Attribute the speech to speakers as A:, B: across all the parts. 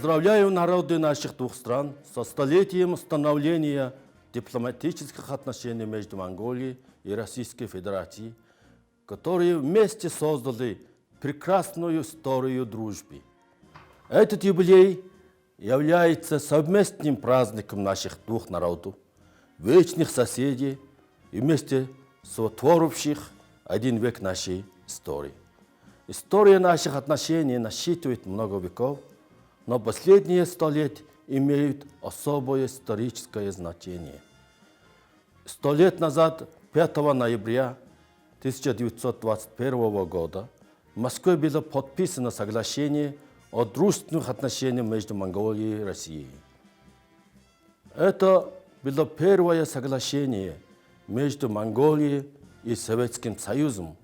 A: Поздравляю народы наших двух стран со столетием установления дипломатических отношений между Монголией и Российской Федерацией, которые вместе создали прекрасную историю дружбы. Этот юбилей является совместным праздником наших двух народов, вечных соседей и вместе сотворивших один век нашей истории. История наших отношений насчитывает много веков, но последние 100 лет имеют особое историческое значение. 100 лет назад, 5 ноября 1921 года, в Москве было подписано соглашение о дружественных отношениях между Монголией и Россией. Это было первое соглашение между Монголией и Советским Союзом,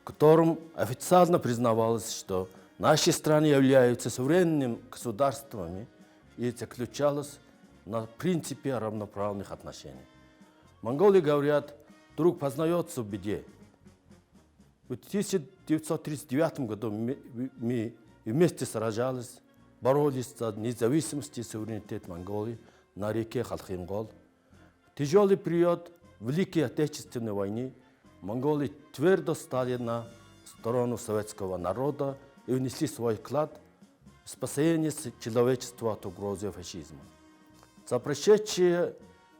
A: в котором официально признавалось, что наши страны являются суверенными государствами и заключалось на принципе равноправных отношений. Монголы говорят, друг познается в беде. В 1939 году мы вместе сражались, боролись за независимость и суверенитет Монголии на реке Халхин-Гол. В тяжелый период Великой Отечественной войны монголы твердо стали на сторону советского народа и внесли свой вклад в спасение человечества от угрозы фашизма. За прошедшие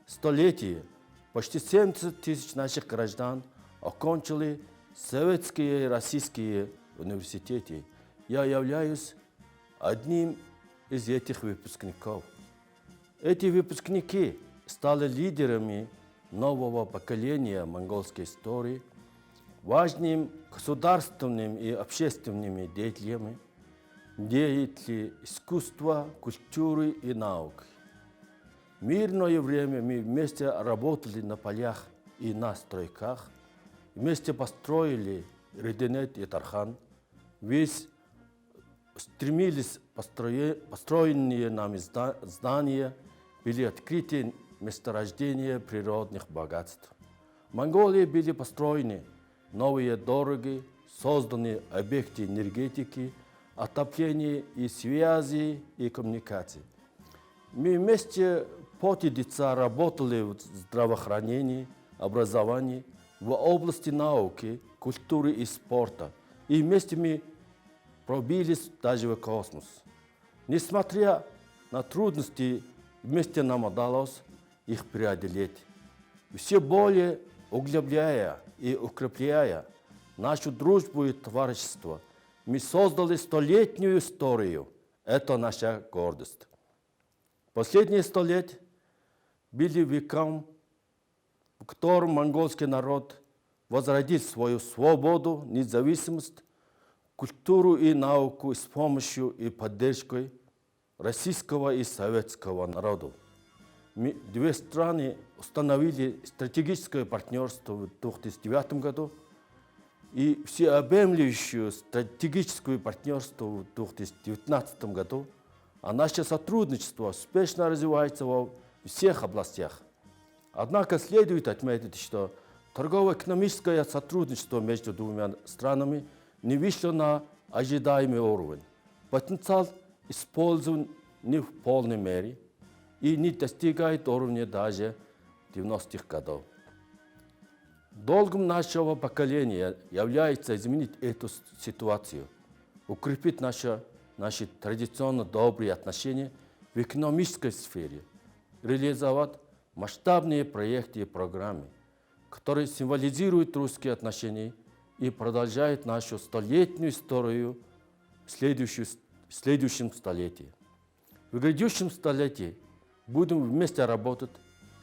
A: столетия почти 70 тысяч наших граждан окончили советские и российские университеты. Я являюсь одним из этих выпускников. Эти выпускники стали лидерами нового поколения монгольской истории, важными государственными и общественными деятелями, деятелями искусства, культуры и науки. В мирное время мы вместе работали на полях и на стройках, вместе построили Реденет и Тархан, весь стремились построенные нами здания, были открыты месторождения природных богатств. В Монголии были построены новые дороги, созданы объекты энергетики, отопления и связи и коммуникаций. Мы вместе поте лица работали в здравоохранении, образовании, в области науки, культуры и спорта. И вместе мы пробились даже в космос. Несмотря на трудности, вместе нам удалось их преодолеть. Все более углубляя и укрепляя нашу дружбу и товарищество, мы создали столетнюю историю. Это наша гордость. Последние 100 лет были веком, в котором монгольский народ возродил свою свободу, независимость, культуру и науку с помощью и поддержкой российского и советского народов. Две страны установили стратегическое партнерство в 2009 году и всеобъемлющее стратегическое партнерство в 2019 году, а наше сотрудничество успешно развивается во всех областях. Однако следует отметить, что торгово-экономическое сотрудничество между двумя странами не вышло на ожидаемый уровень. Потенциал использован не в полной мере и не достигает уровня даже 90-х годов. Долгом нашего поколения является изменить эту ситуацию, укрепить наши традиционно добрые отношения в экономической сфере, реализовать масштабные проекты и программы, которые символизируют русские отношения и продолжают нашу столетнюю историю в следующем столетии. В грядущем столетии будем вместе работать,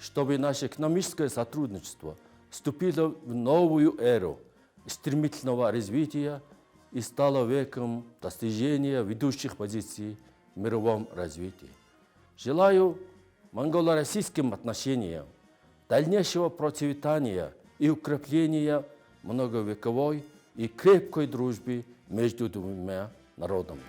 A: чтобы наше экономическое сотрудничество вступило в новую эру стремительного развития и стало веком достижения ведущих позиций в мировом развитии. Желаю монголо-российским отношениям дальнейшего процветания и укрепления многовековой и крепкой дружбы между двумя народами.